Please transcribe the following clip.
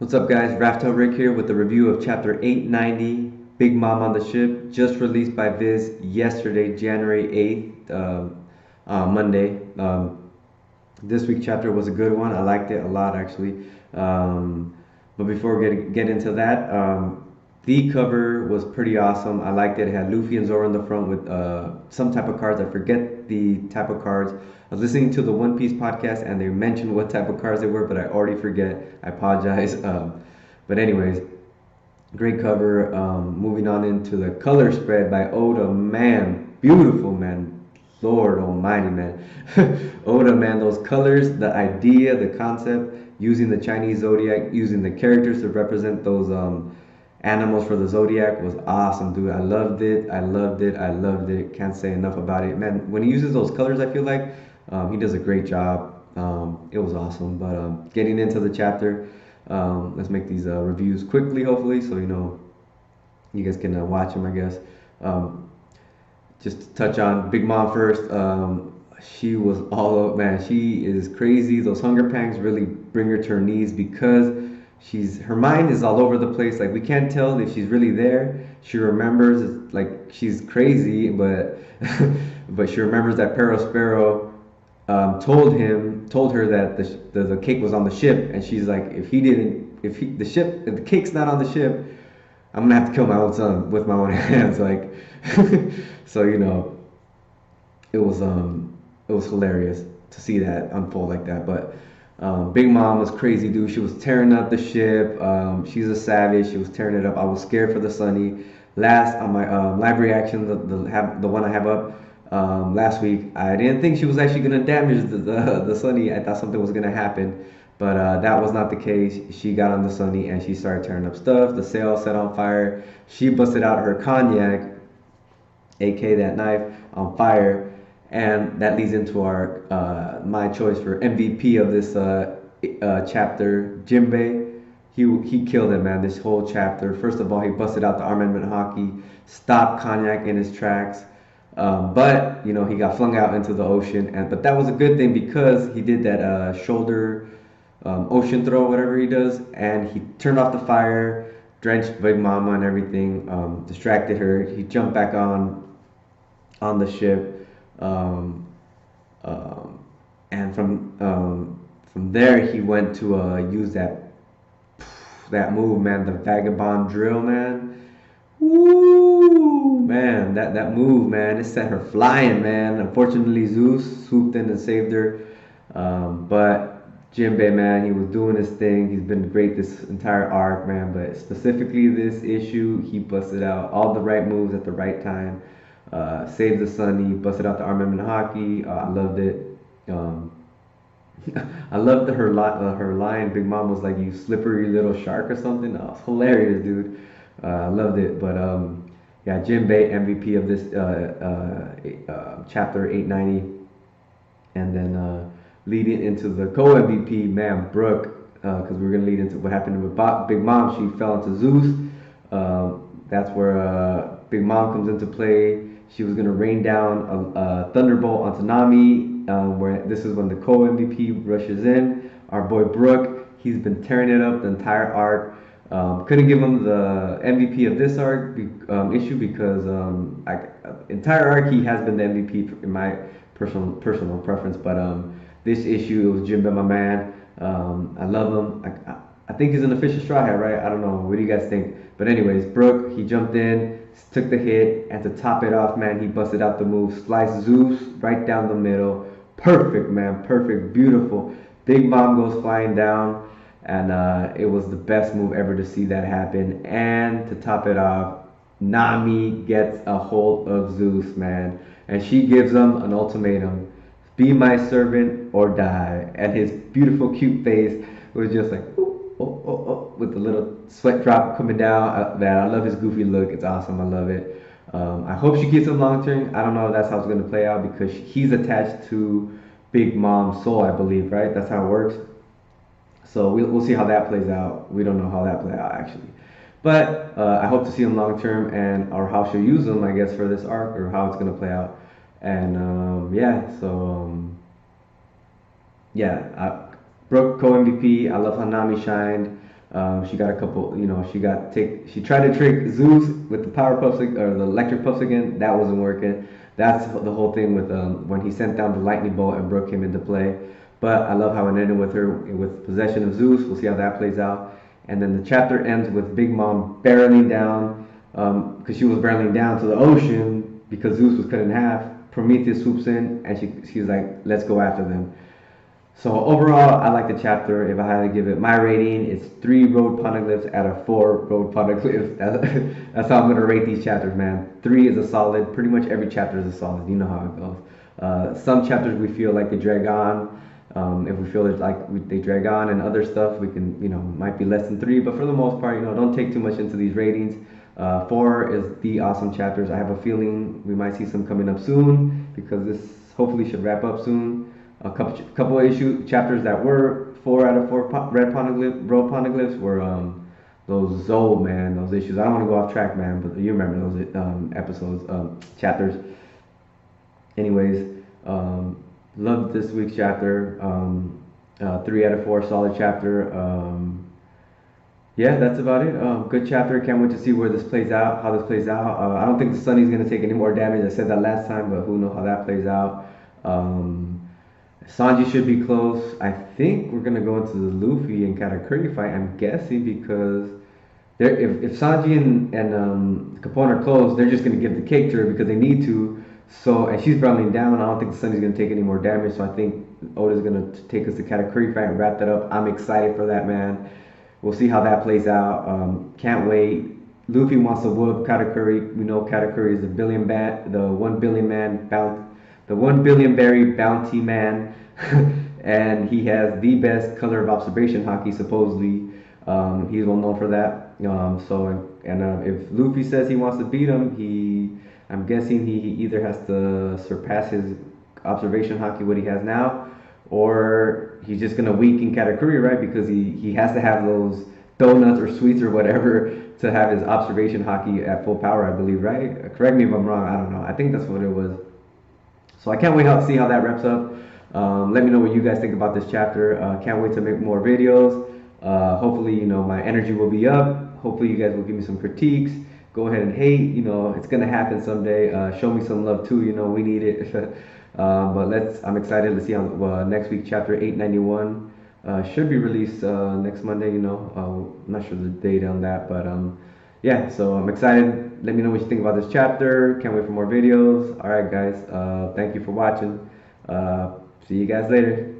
What's up, guys? Raftel Rick here with the review of Chapter 890, Big Mom on the Ship, just released by Viz yesterday, January 8th, Monday. This week's chapter was a good one. I liked it a lot, actually. But before we get into that, the cover was pretty awesome. I liked it. It had Luffy and Zoro in the front with some type of cards. I forget the type of cards. I was listening to the One Piece podcast and they mentioned what type of cards they were, but I already forget. I apologize. But anyways, great cover. Moving on into the color spread by Oda. Man, beautiful, man. Lord Almighty, man. Oda, man, those colors, the idea, the concept, using the Chinese zodiac, using the characters to represent those animals for the zodiac was awesome, dude. I loved it. I loved it. I loved it. Can't say enough about it, man. When he uses those colors, I feel like he does a great job. It was awesome. But getting into the chapter, let's make these reviews quickly, hopefully, so you guys can watch them, I guess. Just to touch on Big Mom first. She was all up, man. She is crazy. Those hunger pangs really bring her to her knees because her mind is all over the place. Like we can't tell if she's really there. She remembers like she's crazy, but but she remembers that Perospero told her that the cake was on the ship, and she's like, if the cake's not on the ship, I'm gonna have to kill my own son with my own hands. Like, so it was hilarious to see that unfold like that. But Big Mom was crazy, dude. She was tearing up the ship. She's a savage. She was tearing it up. I was scared for the Sunny. Last on my live reaction, the one I have up last week, I didn't think she was actually gonna damage the Sunny. I thought something was gonna happen. But that was not the case. She got on the Sunny and she started tearing up stuff. The sail set on fire. She busted out her cognac, aka that knife, on fire. And that leads into our my choice for MVP of this chapter, Jinbei. He killed it, man. This whole chapter. First of all, he busted out the armament hockey, stopped Cognac in his tracks. But he got flung out into the ocean, but that was a good thing because he did that shoulder ocean throw, whatever he does, and he turned off the fire, drenched Big Mama and everything, distracted her. He jumped back on the ship, um, and from there he went to use that move, man, the vagabond drill, man. Woo, man, that move, man, it set her flying, man. Unfortunately, Zeus swooped in and saved her, but Jinbei, man, he was doing his thing. He's been great this entire arc, man. But specifically this issue, he busted out all the right moves at the right time. Saved the Sunny, busted out the armament hockey. I loved it. Um, I loved her line. Big Mom was like, "You slippery little shark" or something. That was hilarious, dude. I loved it. But yeah, Jinbei MVP of this chapter 890, and then leading into the co-MVP, man, Brooke, because we're gonna lead into what happened with Big Mom. She fell into Zeus. That's where Big Mom comes into play. She was gonna rain down a thunderbolt onto Nami. Where this is when the co-MVP rushes in. Our boy Brooke, he's been tearing it up the entire arc. Couldn't give him the MVP of this arc issue because entire arc he has been the MVP in my personal preference. But this issue it was Jinbei, my man. I love him. I think he's an official Straw Hat, right? I don't know. What do you guys think? But anyways, Brooke, he jumped in, took the hit, and to top it off, man, he busted out the move, sliced Zeus right down the middle. Perfect, man. Perfect. Beautiful. Big Mom goes flying down, and it was the best move ever to see that happen. And to top it off, Nami gets a hold of Zeus, man, and she gives him an ultimatum: be my servant or die. And his beautiful, cute face was just like, ooh, oh, oh, oh, with the little sweat drop coming down. Man, I love his goofy look. It's awesome. I love it. I hope she keeps him long term. I don't know if that's how it's going to play out because he's attached to Big Mom's soul, I believe, right? That's how it works. So we'll see how that plays out. We don't know how that plays out actually. But I hope to see him long term or how she'll use him, I guess, for this arc or how it's going to play out. And yeah, so yeah, Brooke co MVP. I love how Nami shined. She got a couple, she tried to trick Zeus with the power puffs or the electric puffs again. That wasn't working. That's the whole thing with when he sent down the lightning bolt and Brooke came into play. But I love how it ended with her with possession of Zeus. We'll see how that plays out. And then the chapter ends with Big Mom barreling down, because she was barreling down to the ocean because Zeus was cut in half. Prometheus swoops in and she's like, let's go after them. So overall, I like the chapter. If I had to give it my rating, it's 3 road poneglyphs out of 4 road poneglyphs. That's how I'm gonna rate these chapters, man. 3 is a solid. Pretty much every chapter is a solid. You know how it goes. Some chapters we feel like they drag on. If we feel they drag on, and other stuff we can, might be less than 3. But for the most part, don't take too much into these ratings. 4 is the awesome chapters. I have a feeling we might see some coming up soon because this hopefully should wrap up soon. A couple of chapters that were 4 out of 4 road poneglyphs were those Zol, man, those issues. I don't want to go off track, man, but you remember those episodes, chapters. Anyways, loved this week's chapter. 3 out of 4, solid chapter. Yeah, that's about it. Good chapter. Can't wait to see where this plays out, how this plays out. I don't think the Sunny's going to take any more damage. I said that last time, but who knows how that plays out. Sanji should be close. I think we're gonna go into the Luffy and Katakuri fight. I'm guessing because if Sanji and Capone are close, they're just gonna give the cake to her because they need to. So and she's barreling down. I don't think the Sunny's gonna take any more damage. So I think Oda's gonna take us to Katakuri fight and wrap that up. I'm excited for that, man. We'll see how that plays out. Can't wait. Luffy wants to whoop Katakuri. We know Katakuri is the 1 billion man the 1 billion berry bounty man, and he has the best color of observation haki, supposedly. He's well known for that. If Luffy says he wants to beat him, I'm guessing he either has to surpass his observation haki, what he has now, or he's just gonna weaken Katakuri, right? Because he has to have those donuts or sweets or whatever to have his observation haki at full power, I believe, right? Correct me if I'm wrong. I don't know. I think that's what it was. So I can't wait to see how that wraps up. Let me know what you guys think about this chapter. Can't wait to make more videos. Hopefully, my energy will be up. Hopefully, you guys will give me some critiques. Go ahead and hate. It's gonna happen someday. Show me some love too. We need it. But I'm excited to see how next week chapter 891 should be released next Monday. I'm not sure the date on that, but yeah. So I'm excited. Let me know what you think about this chapter. Can't wait for more videos. Alright guys, thank you for watching. See you guys later.